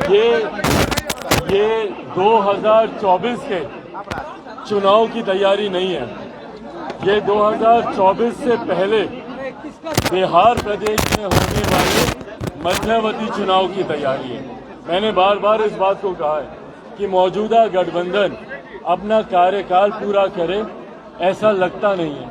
ये 2024 के चुनाव की तैयारी नहीं है। ये 2024 से पहले बिहार प्रदेश में होने वाले मध्यावधि चुनाव की तैयारी है। मैंने बार बार इस बात को कहा है कि मौजूदा गठबंधन अपना कार्यकाल पूरा करे, ऐसा लगता नहीं है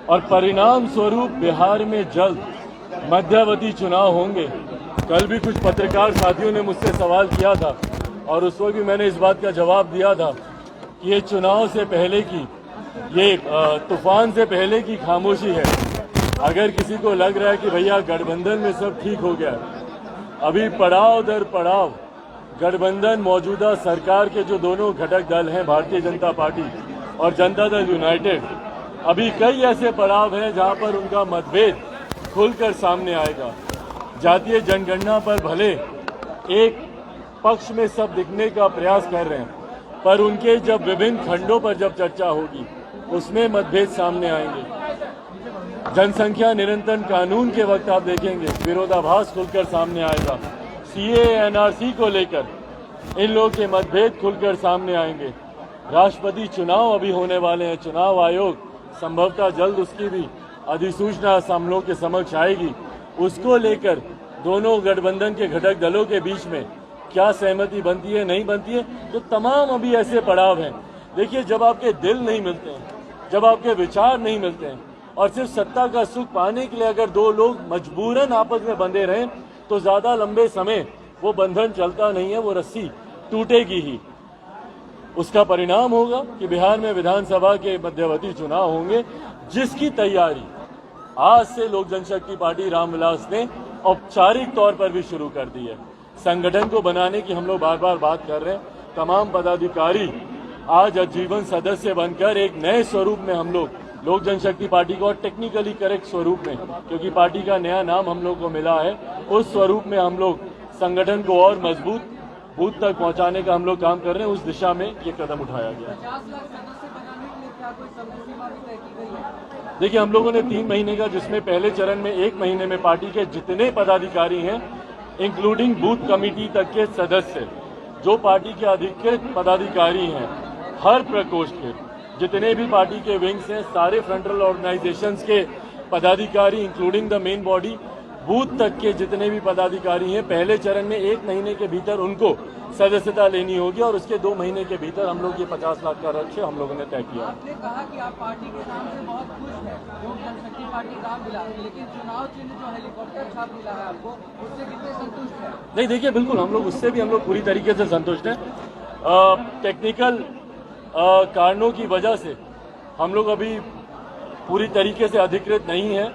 और परिणाम स्वरूप बिहार में जल्द मध्यावधि चुनाव होंगे। कल भी कुछ पत्रकार साथियों ने मुझसे सवाल किया था और उस वक्त भी मैंने इस बात का जवाब दिया था कि ये चुनाव से पहले की, ये तूफान से पहले की खामोशी है। अगर किसी को लग रहा है कि भैया गठबंधन में सब ठीक हो गया, अभी पड़ाव दर पड़ाव गठबंधन मौजूदा सरकार के जो दोनों घटक दल हैं, भारतीय जनता पार्टी और जनता दल यूनाइटेड, अभी कई ऐसे पड़ाव हैं जहां पर उनका मतभेद खुलकर सामने आएगा। जातीय जनगणना पर भले एक पक्ष में सब दिखने का प्रयास कर रहे हैं, पर उनके जब विभिन्न खंडों पर जब चर्चा होगी उसमें मतभेद सामने आएंगे। जनसंख्या नियंत्रण कानून के वक्त आप देखेंगे विरोधाभास खुलकर सामने आएगा। सीए एनआरसी को लेकर इन लोगों के मतभेद खुलकर सामने आएंगे। राष्ट्रपति चुनाव अभी होने वाले हैं, चुनाव आयोग संभवतः जल्द उसकी भी अधिसूचना हम लोग के समक्ष आएगी। उसको लेकर दोनों गठबंधन के घटक दलों के बीच में क्या सहमति बनती है, नहीं बनती है, तो तमाम अभी ऐसे पड़ाव हैं। देखिए, जब आपके दिल नहीं मिलते हैं, जब आपके विचार नहीं मिलते हैं और सिर्फ सत्ता का सुख पाने के लिए अगर दो लोग मजबूरन आपस में बंधे रहें तो ज्यादा लंबे समय वो बंधन चलता नहीं है, वो रस्सी टूटेगी ही। उसका परिणाम होगा कि बिहार में विधानसभा के मध्यावधि चुनाव होंगे, जिसकी तैयारी आज से लोक जनशक्ति पार्टी रामविलास ने औपचारिक तौर पर भी शुरू कर दी है। संगठन को बनाने की हम लोग बार बार बात कर रहे हैं। तमाम पदाधिकारी आज आजीवन सदस्य बनकर एक नए स्वरूप में हम लोग लोक जनशक्ति पार्टी को, और टेक्निकली करेक्ट स्वरूप में, क्योंकि पार्टी का नया नाम हम लोग को मिला है, उस स्वरूप में हम लोग संगठन को और मजबूत बूथ तक पहुंचाने का हम लोग काम कर रहे हैं। उस दिशा में ये कदम उठाया गया। 50 लाख सदस्य बनाने के लिए क्या कोई समय सीमा भी तय की गई है? देखिए, हम लोगों ने 3 महीने का, जिसमें पहले चरण में 1 महीने में पार्टी के जितने पदाधिकारी हैं इंक्लूडिंग बूथ कमेटी तक के सदस्य, जो पार्टी के अधिकृत पदाधिकारी हैं, हर प्रकोष्ठ के जितने भी पार्टी के विंग्स हैं, सारे फ्रंटल ऑर्गेनाइजेशंस के पदाधिकारी including the main body, booth तक के जितने भी पदाधिकारी हैं, पहले चरण में 1 महीने के भीतर उनको सदस्यता लेनी होगी और उसके 2 महीने के भीतर हम लोग ये 50 लाख का लक्ष्य हम लोगों ने तय किया। आपने कहा कि आप पार्टी के नाम से बहुत खुश हैं, लोक जनशक्ति पार्टी रामविलास, लेकिन चुनाव चिन्ह जो हेलीकॉप्टर छाप मिला है आपको, उससे कितने संतुष्ट हैं? नहीं, देखिए, बिल्कुल हम लोग उससे भी हम लोग पूरी तरीके से संतुष्ट हैं। टेक्निकल कारणों की वजह से हम लोग अभी पूरी तरीके से अधिकृत नहीं है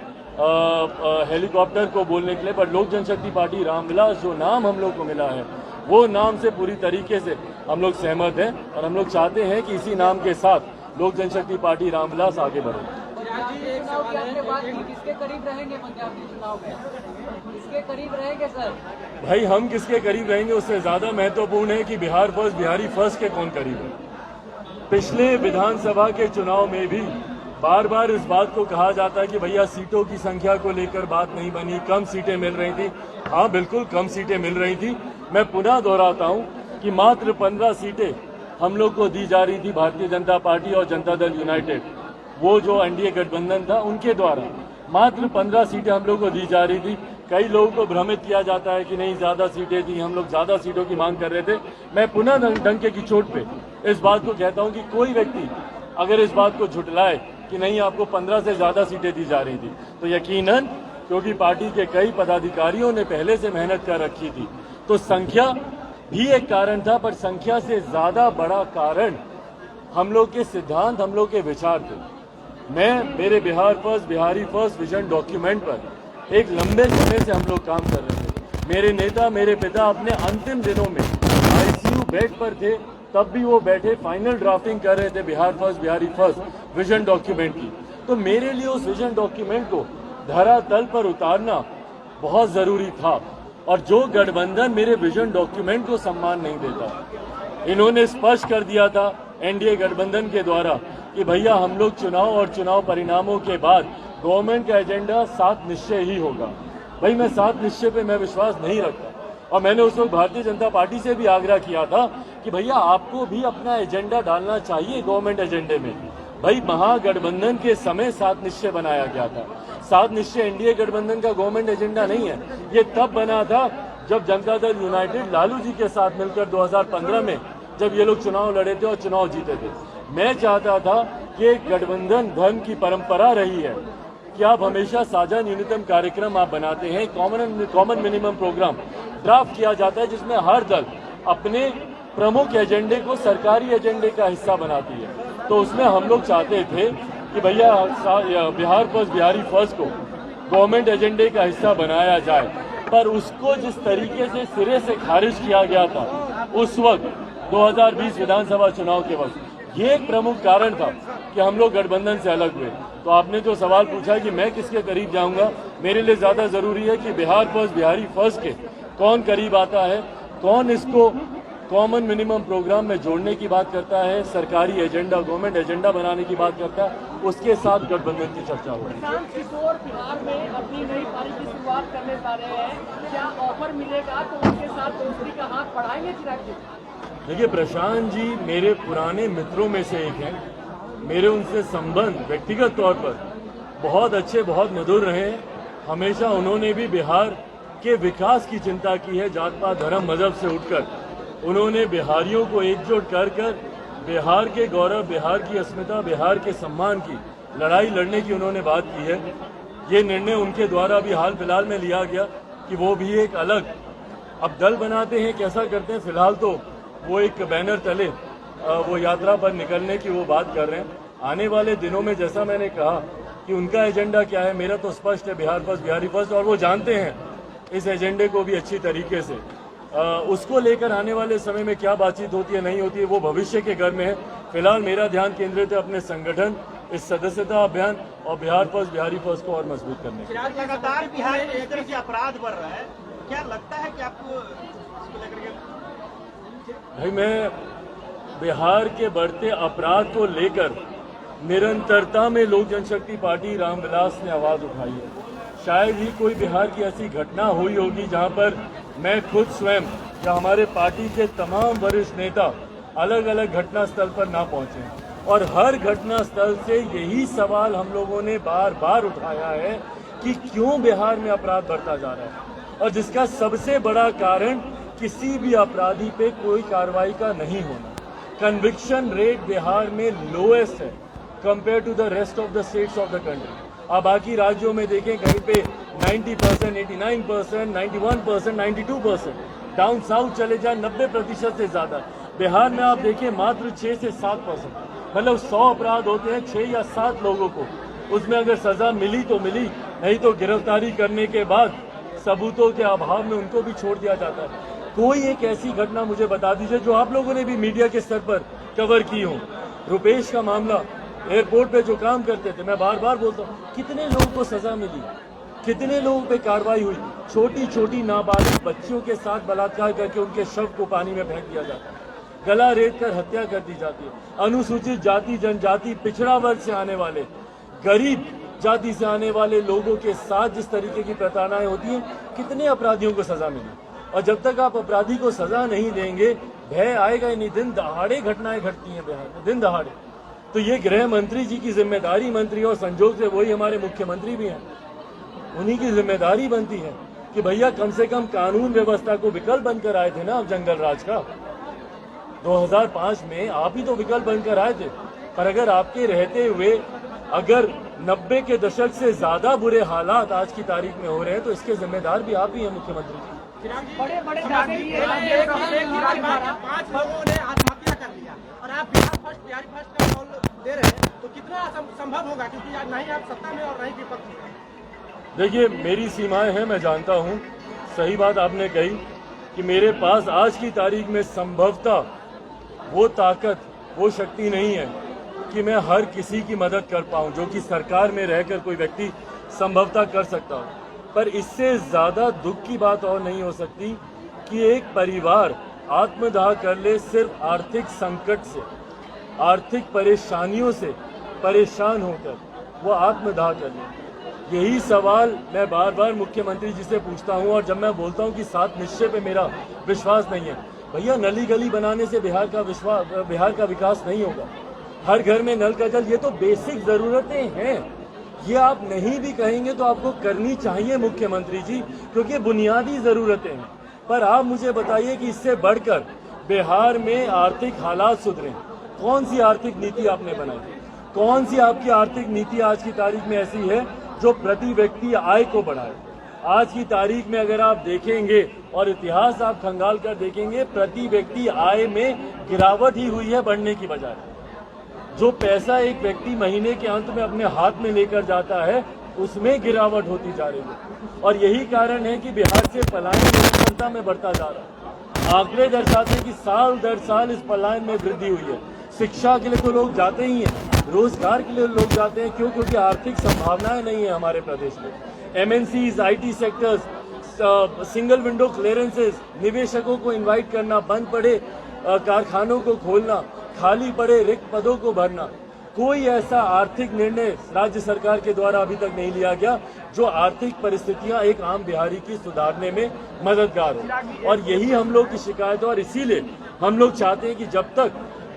हेलीकॉप्टर को बोलने के लिए, पर लोक जनशक्ति पार्टी रामविलास जो नाम हम लोग को मिला है, वो नाम से पूरी तरीके से हम लोग सहमत हैं और हम लोग चाहते हैं कि इसी नाम के साथ लोक जनशक्ति पार्टी रामविलास आगे बढ़े। किसके करीब रहेंगे पंजाबी चुनाव में? किसके करीब रहेंगे सर? भाई, हम किसके करीब रहेंगे उससे ज्यादा महत्वपूर्ण है कि बिहार फर्स्ट, बिहारी फर्स्ट के कौन करीब है। पिछले विधानसभा के चुनाव में भी बार बार इस बात को कहा जाता है कि भैया सीटों की संख्या को लेकर बात नहीं बनी, कम सीटें मिल रही थी। हाँ, बिल्कुल कम सीटें मिल रही थी। मैं पुनः दोहराता हूं कि मात्र 15 सीटें हम लोग को दी जा रही थी भारतीय जनता पार्टी और जनता दल यूनाइटेड, वो जो एनडीए गठबंधन था उनके द्वारा मात्र 15 सीटें हम लोग को दी जा रही थी। कई लोगों को भ्रमित किया जाता है कि नहीं, ज्यादा सीटें थी, हम लोग ज्यादा सीटों की मांग कर रहे थे। मैं पुनः डंके की चोट पे इस बात को कहता हूं कि कोई व्यक्ति अगर इस बात को झुटलाए कि नहीं आपको 15 से ज्यादा सीटें दी जा रही थी, तो यकीनन, क्योंकि पार्टी के कई पदाधिकारियों ने पहले से मेहनत कर रखी थी, तो संख्या भी एक कारण था, पर संख्या से ज्यादा बड़ा कारण हम लोग के सिद्धांत, हम लोग के विचार थे। मैं मेरे Bihar first, Bihari first vision document पर एक लंबे समय से हम लोग काम कर रहे थे। मेरे नेता, मेरे पिता अपने अंतिम दिनों में आईसीयू बेड पर थे, तब भी वो बैठे फाइनल ड्राफ्टिंग कर रहे थे Bihar first, Bihari first vision document की। तो मेरे लिए उस विजन डॉक्यूमेंट को धरातल पर उतारना बहुत जरूरी था, और जो गठबंधन मेरे विजन डॉक्यूमेंट को सम्मान नहीं देता, इन्होंने स्पष्ट कर दिया था एनडीए गठबंधन के द्वारा कि भैया हम लोग चुनाव और चुनाव परिणामों के बाद गवर्नमेंट का एजेंडा 7 निश्चय ही होगा। भाई, मैं 7 निश्चय पे मैं विश्वास नहीं रखता, और मैंने उस वक्त भारतीय जनता पार्टी से भी आग्रह किया था कि भैया आपको भी अपना एजेंडा डालना चाहिए गवर्नमेंट एजेंडे में। भाई महागठबंधन के समय 7 निश्चय बनाया गया था। 7 निश्चय एनडीए गठबंधन का गवर्नमेंट एजेंडा नहीं है। ये तब बना था जब जनता दल यूनाइटेड लालू जी के साथ मिलकर 2015 में जब ये लोग चुनाव लड़े थे और चुनाव जीते थे। मैं चाहता था कि एक गठबंधन धर्म की परंपरा रही है कि आप हमेशा साझा न्यूनतम कार्यक्रम आप बनाते हैं, कॉमन मिनिमम प्रोग्राम ड्राफ्ट किया जाता है जिसमें हर दल अपने प्रमुख एजेंडे को सरकारी एजेंडे का हिस्सा बनाती है। तो उसमें हम लोग चाहते थे कि भैया बिहार फर्स्ट बिहारी फर्स्ट को गवर्नमेंट एजेंडे का हिस्सा बनाया जाए, पर उसको जिस तरीके से सिरे से खारिज किया गया था उस वक्त 2020 विधानसभा चुनाव के वक्त, ये एक प्रमुख कारण था कि हम लोग गठबंधन से अलग हुए। तो आपने जो सवाल पूछा कि मैं किसके करीब जाऊंगा, मेरे लिए ज्यादा जरूरी है कि बिहार फर्स्ट बिहारी फर्स्ट के कौन करीब आता है, कौन इसको कॉमन मिनिमम प्रोग्राम में जोड़ने की बात करता है, सरकारी एजेंडा गवर्नमेंट एजेंडा बनाने की बात करता है, उसके साथ गठबंधन की चर्चा हो रही है। प्रशांत किशोर बिहार में अपनी नई पारी की शुरुआत करने जा रहे हैं, क्या ऑफर मिलेगा तो उनके साथ दोस्ती का हाथ बढ़ाएंगे चिराग जी? देखिए, प्रशांत जी मेरे पुराने मित्रों में से एक हैं। मेरे उनसे संबंध व्यक्तिगत तौर पर बहुत अच्छे, बहुत मधुर रहे हैं। हमेशा उन्होंने भी बिहार के विकास की चिंता की है, जात पात धर्म मजहब से उठकर। उन्होंने बिहारियों को एकजुट कर बिहार के गौरव, बिहार की अस्मिता, बिहार के सम्मान की लड़ाई लड़ने की उन्होंने बात की है। ये निर्णय उनके द्वारा भी हाल फिलहाल में लिया गया कि वो भी एक अलग अब दल बनाते हैं, कैसा करते हैं। फिलहाल तो वो एक बैनर तले वो यात्रा पर निकलने की वो बात कर रहे हैं। आने वाले दिनों में जैसा मैंने कहा कि उनका एजेंडा क्या है, मेरा तो स्पष्ट है, बिहार फर्स्ट बिहारी फर्स्ट, और वो जानते हैं इस एजेंडे को भी अच्छी तरीके से। उसको लेकर आने वाले समय में क्या बातचीत होती है नहीं होती है वो भविष्य के घर में है। फिलहाल मेरा ध्यान केंद्रित है अपने संगठन, इस सदस्यता अभियान और बिहार फर्स्ट बिहारी फर्स्ट को और मजबूत करने के। लगातार बिहार में इस तरह से अपराध बढ़ रहा है, क्या लगता है कि आपको इसको लेकर के? भाई, मैं बिहार के बढ़ते अपराध को लेकर निरंतरता में लोक जनशक्ति पार्टी रामविलास ने आवाज उठाई है। शायद ही कोई बिहार की ऐसी घटना हुई होगी जहां पर मैं खुद स्वयं या हमारे पार्टी के तमाम वरिष्ठ नेता अलग अलग घटना स्थल पर ना पहुंचे। और हर घटना स्थल से यही सवाल हम लोगों ने बार बार उठाया है कि क्यों बिहार में अपराध बढ़ता जा रहा है, और जिसका सबसे बड़ा कारण किसी भी अपराधी पे कोई कार्रवाई का नहीं होना। कन्विक्शन रेट बिहार में लोएस्ट है compare to the rest of the states of the country. आप बाकी राज्यों में देखें कहीं पे 90%, 89%, 91%, 92%, डाउन साउथ चले जाए 90% से ज्यादा। बिहार में आप देखें मात्र 6 से 7%, मतलब 100 अपराध होते हैं 6 या 7 लोगों को, उसमें अगर सजा मिली तो मिली, नहीं तो गिरफ्तारी करने के बाद सबूतों के अभाव में उनको भी छोड़ दिया जाता है। कोई एक ऐसी घटना मुझे बता दीजिए जो आप लोगों ने भी मीडिया के स्तर पर कवर की हो। रुपेश का मामला, एयरपोर्ट पे जो काम करते थे, मैं बार बार बोलता हूँ, कितने लोगों को सजा मिली, कितने लोगों पे कार्रवाई हुई। छोटी छोटी नाबालिग बच्चियों के साथ बलात्कार करके उनके शव को पानी में फेंक दिया जाता है, गला रेत कर हत्या कर दी जाती है। अनुसूचित जाति, जनजाति, पिछड़ा वर्ग से आने वाले, गरीब जाति से आने वाले लोगों के साथ जिस तरीके की प्रताड़नाएं होती हैं, कितने अपराधियों को सजा मिली। और जब तक आप अपराधी को सजा नहीं देंगे, भय आएगा ही नहीं। दिन दहाड़े घटनाएं घटती हैं बिहार में, दिन दहाड़े। तो ये गृह मंत्री जी की जिम्मेदारी मंत्री, और संजोग से वही हमारे मुख्यमंत्री भी हैं, उन्हीं की जिम्मेदारी बनती है कि भैया कम से कम कानून व्यवस्था को विकल्प बनकर आए थे ना आप जंगल राज का। 2005 में आप ही तो विकल्प बनकर आए थे। पर अगर आपके रहते हुए अगर 90 के दशक से ज्यादा बुरे हालात आज की तारीख में हो रहे हैं, तो इसके जिम्मेदार भी आप ही हैं मुख्यमंत्री जी। बड़े बड़े 5 लोगों ने आत्महत्या कर लिया और आप बिहार फर्स्ट बिहारी फर्स्ट का कॉल दे रहे हैं, तो कितना संभव होगा, क्योंकि आज नहीं आप सत्ता में और नहीं विपक्ष में? देखिए, मेरी सीमाएं हैं, मैं जानता हूं। सही बात आपने कही कि मेरे पास आज की तारीख में संभवतः वो ताकत, वो शक्ति नहीं है कि मैं हर किसी की मदद कर पाऊं, जो कि सरकार में रहकर कोई व्यक्ति संभवतः कर सकता हो। पर इससे ज्यादा दुख की बात और नहीं हो सकती कि एक परिवार आत्मदाह कर ले सिर्फ आर्थिक संकट से, आर्थिक परेशानियों से परेशान होकर वो आत्मदाह कर ले। यही सवाल मैं बार बार मुख्यमंत्री जी से पूछता हूं, और जब मैं बोलता हूं कि 7 निश्चय पे मेरा विश्वास नहीं है, भैया नली गली बनाने से बिहार का विकास नहीं होगा। हर घर में नल का जल, ये तो बेसिक जरूरतें हैं। ये आप नहीं भी कहेंगे तो आपको करनी चाहिए मुख्यमंत्री जी, क्योंकि बुनियादी जरूरतें हैं। पर आप मुझे बताइए कि इससे बढ़कर बिहार में आर्थिक हालात सुधरे, कौन सी आर्थिक नीति आपने बनाई? कौन सी आपकी आर्थिक नीति आज की तारीख में ऐसी है जो प्रति व्यक्ति आय को बढ़ाए? आज की तारीख में अगर आप देखेंगे और इतिहास आप खंगाल कर देखेंगे, प्रति व्यक्ति आय में गिरावट ही हुई है बढ़ने की बजाय। जो पैसा एक व्यक्ति महीने के अंत में अपने हाथ में लेकर जाता है, उसमें गिरावट होती जा रही है। और यही कारण है कि बिहार से पलायन निरंतरता में बढ़ता जा रहा है। आंकड़े दर्शाते हैं कि साल दर साल इस पलायन में वृद्धि हुई है। शिक्षा के लिए तो लोग जाते ही हैं, रोजगार के लिए लोग जाते हैं, क्यों? क्योंकि आर्थिक संभावनाएं नहीं है हमारे प्रदेश में। MNCs, IT sectors, single window clearances, निवेशकों को इन्वाइट करना बंद पड़े, कारखानों को खोलना, खाली पड़े रिक्त पदों को भरना, कोई ऐसा आर्थिक निर्णय राज्य सरकार के द्वारा अभी तक नहीं लिया गया जो आर्थिक परिस्थितियां एक आम बिहारी की सुधारने में मददगार हो। और यही हम लोग की शिकायत है, और इसीलिए हम लोग चाहते हैं कि जब तक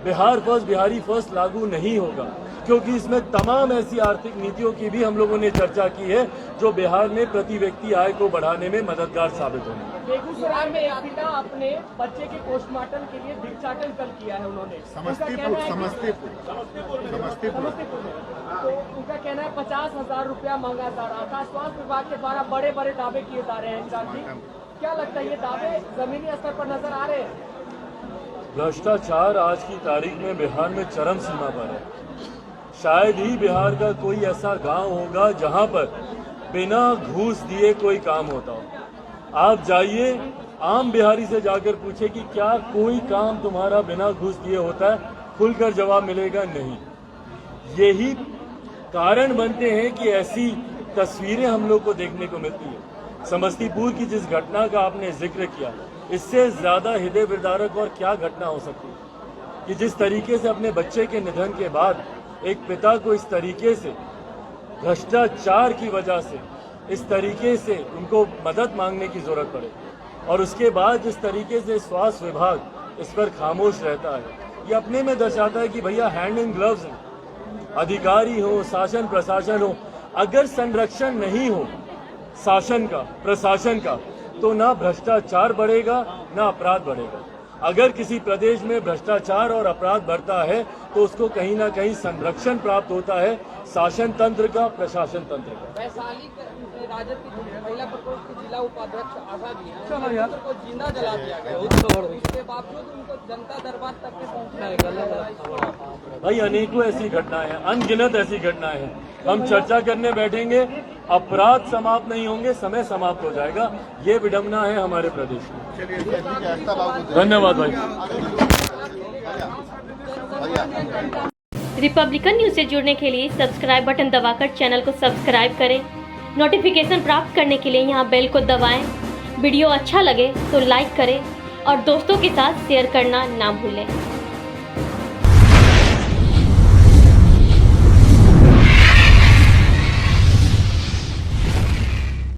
बिहार फर्स्ट, बिहारी फर्स्ट लागू नहीं होगा, क्योंकि इसमें तमाम ऐसी आर्थिक नीतियों की भी हम लोगों ने चर्चा की है जो बिहार में प्रति व्यक्ति आय को बढ़ाने में मददगार साबित होंगे। बेगूसराय में एक पिता अपने बच्चे के पोस्टमार्टम के लिए भिक्षाटन कल किया है उन्होंने। समस्तीपुर में। तो उनका कहना है 50,000 रुपया मांगा जा रहा था। स्वास्थ्य विभाग के द्वारा बड़े बड़े दावे किए जा रहे हैं। क्या लगता है, ये दावे जमीनी स्तर पर नजर आ रहे हैं? भ्रष्टाचार आज की तारीख में बिहार में चरम सीमा पर है। शायद ही बिहार का कोई ऐसा गांव होगा जहां पर बिना घूस दिए कोई काम होता हो। आप जाइए, आम बिहारी से जाकर पूछे कि क्या कोई काम तुम्हारा बिना घूस दिए होता है, खुलकर जवाब मिलेगा नहीं। यही कारण बनते हैं कि ऐसी तस्वीरें हम लोग को देखने को मिलती है। समस्तीपुर की जिस घटना का आपने जिक्र किया, इससे ज्यादा हृदय विदारक और क्या घटना हो सकती है कि जिस तरीके से अपने बच्चे के निधन के बाद एक पिता को इस तरीके से भ्रष्टाचार की वजह से इस तरीके से उनको मदद मांगने की जरूरत पड़े, और उसके बाद जिस तरीके से स्वास्थ्य विभाग इस पर खामोश रहता है, ये अपने में दर्शाता है कि भैया हैंड इन ग्लव्स हैं। अधिकारी हो, शासन प्रशासन हो, अगर संरक्षण नहीं हो शासन का, प्रशासन का, तो ना भ्रष्टाचार बढ़ेगा ना अपराध बढ़ेगा। अगर किसी प्रदेश में भ्रष्टाचार और अपराध बढ़ता है तो उसको कहीं ना कहीं संरक्षण प्राप्त होता है शासन तंत्र का, प्रशासन तंत्र का। वैशाली राजद की महिला प्रकोष्ठ की जिला उपाध्यक्ष आशा जी को जिंदा जला दिया गया, उसके बावजूद उनको जनता दरबार तक के पहुंचना है। भाई अनेकों ऐसी घटनाएं हैं, अनगिनत ऐसी घटनाएं हैं। हम चर्चा करने बैठेंगे, अपराध समाप्त नहीं होंगे, समय समाप्त हो जाएगा। ये विडंबना है हमारे प्रदेश में। धन्यवाद भाई। रिपब्लिकन न्यूज से जुड़ने के लिए सब्सक्राइब बटन दबाकर चैनल को सब्सक्राइब करें। नोटिफिकेशन प्राप्त करने के लिए यहाँ बेल को दबाएं। वीडियो अच्छा लगे तो लाइक करें और दोस्तों के साथ शेयर करना ना भूलें।